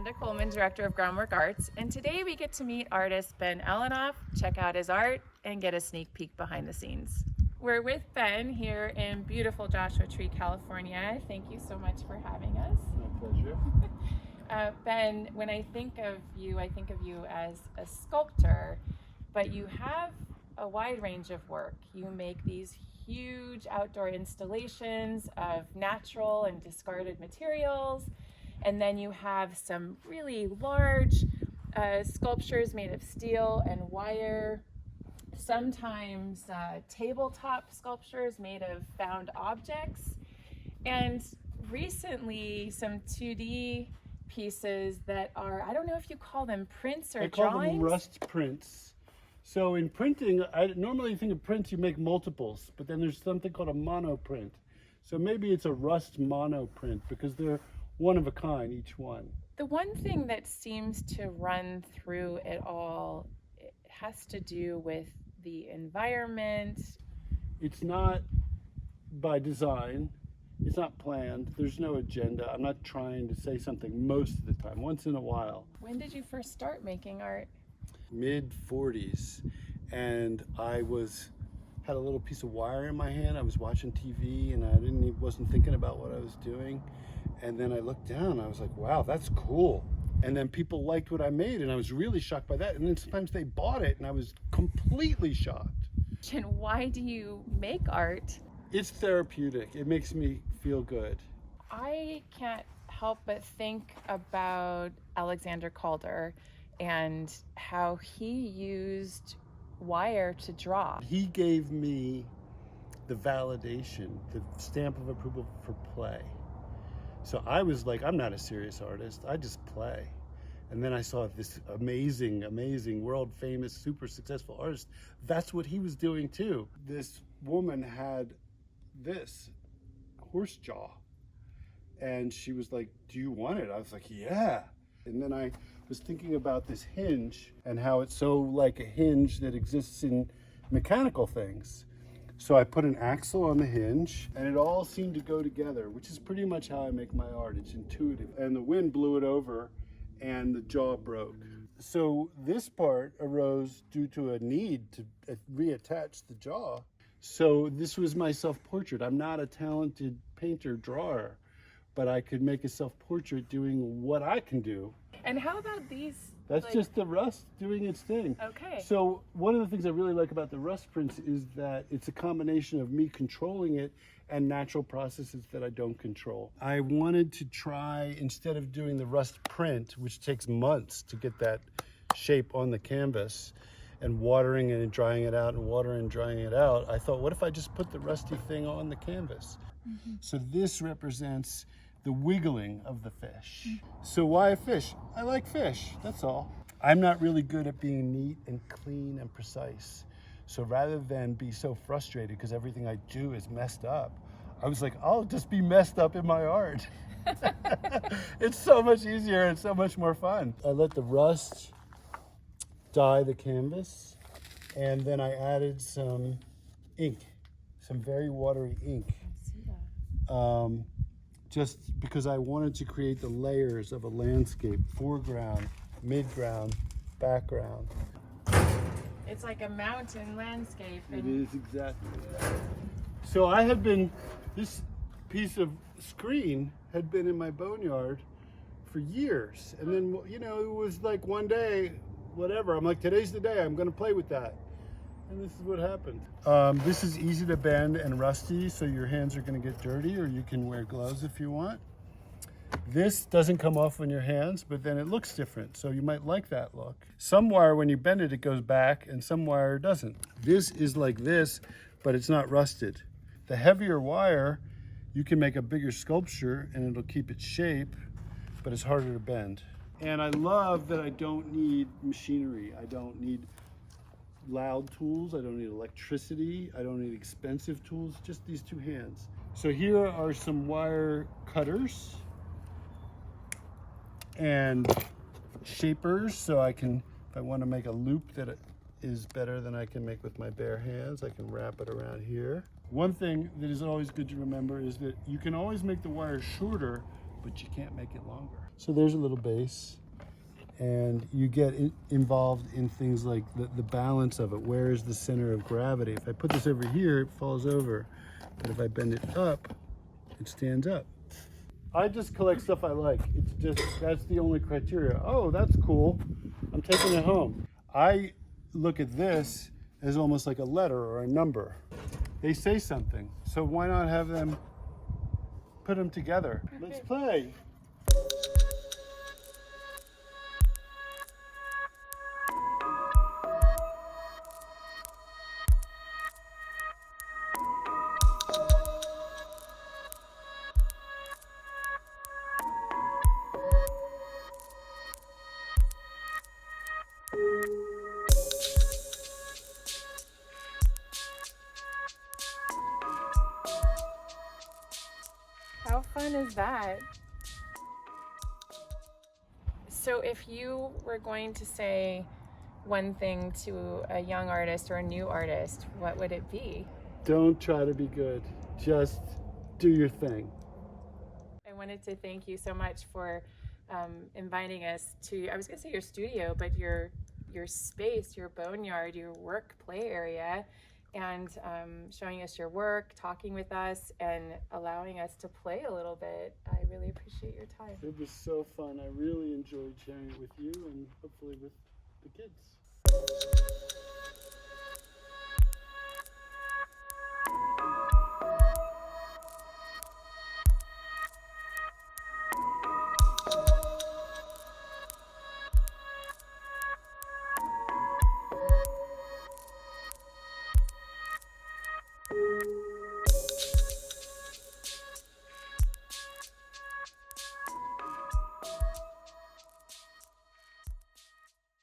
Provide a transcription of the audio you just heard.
Amanda Coleman, Director of Groundwork Arts, and today we get to meet artist Ben Allanoff, check out his art, and get a sneak peek behind the scenes. We're with Ben here in beautiful Joshua Tree, California. Thank you so much for having us. My pleasure. Ben, when I think of you as a sculptor, but you have a wide range of work. You make these huge outdoor installations of natural and discarded materials, and then you have some really large sculptures made of steel and wire, sometimes tabletop sculptures made of found objects, and recently some 2D pieces that are, I don't know if you call them prints or drawings? I call them rust prints. So in printing, I normally think of prints, you make multiples, but then there's something called a monoprint. So maybe it's a rust monoprint because they're one of a kind, each one. The one thing that seems to run through it all, it has to do with the environment. It's not by design. It's not planned. There's no agenda. I'm not trying to say something most of the time, once in a while. When did you first start making art? Mid-40s, and I had a little piece of wire in my hand. I was watching TV and I wasn't thinking about what I was doing, and then I looked down and I was like, wow, that's cool. And then people liked what I made and I was really shocked by that, and then sometimes they bought it and I was completely shocked. And why do you make art? It's therapeutic. It makes me feel good. I can't help but think about Alexander Calder and how he used wire to draw. He gave me the validation, the stamp of approval for play. So I was like, I'm not a serious artist, I just play. And then I saw this amazing, amazing, world famous, super successful artist. That's what he was doing too. This woman had this horse jaw, and she was like, do you want it? I was like, yeah. And then I was thinking about this hinge and how it's so like a hinge that exists in mechanical things. So I put an axle on the hinge and it all seemed to go together, which is pretty much how I make my art. It's intuitive. And the wind blew it over and the jaw broke. So this part arose due to a need to reattach the jaw. So this was my self-portrait. I'm not a talented painter, drawer, but I could make a self-portrait doing what I can do. And how about these? That's just the rust doing its thing. Okay. So one of the things I really like about the rust prints is that it's a combination of me controlling it and natural processes that I don't control. I wanted to try, instead of doing the rust print, which takes months to get that shape on the canvas, and watering and drying it out and watering and drying it out, I thought, what if I just put the rusty thing on the canvas? Mm-hmm. So this represents the wiggling of the fish. So why a fish? I like fish, that's all. I'm not really good at being neat and clean and precise. So rather than be so frustrated because everything I do is messed up, I was like, I'll just be messed up in my art. It's so much easier and so much more fun. I let the rust dye the canvas, and then I added some ink, some very watery ink. I see that. Just because I wanted to create the layers of a landscape, foreground, midground, background. It's like a mountain landscape. It is exactly that. So I had been, this piece of screen had been in my boneyard for years. And then, you know, it was like one day, whatever, I'm like, today's the day, I'm gonna play with that. And this is what happened. This is easy to bend and rusty, so your hands are gonna get dirty, or you can wear gloves if you want. This doesn't come off on your hands, but then it looks different, so you might like that look. Some wire, when you bend it, it goes back, and some wire doesn't. This is like this, but it's not rusted. The heavier wire, you can make a bigger sculpture, and it'll keep its shape, but it's harder to bend. And I love that I don't need machinery. I don't need loud tools, I don't need electricity, I don't need expensive tools, just these two hands. So here are some wire cutters and shapers, so I can, if I want to make a loop that is better than I can make with my bare hands, I can wrap it around here. One thing that is always good to remember is that you can always make the wire shorter, but you can't make it longer. So there's a little base. And you get involved in things like the balance of it. Where is the center of gravity? If I put this over here, it falls over. But if I bend it up, it stands up. I just collect stuff I like. It's just, that's the only criteria. Oh, that's cool. I'm taking it home. I look at this as almost like a letter or a number. They say something. So why not have them put them together? Let's play. How fun is that? So if you were going to say one thing to a young artist or a new artist, what would it be? Don't try to be good. Just do your thing. I wanted to thank you so much for inviting us to, I was going to say your studio, but your space, your boneyard, your work play area, and showing us your work, talking with us, and allowing us to play a little bit. I really appreciate your time. It was so fun. I really enjoyed sharing it with you and hopefully with the kids.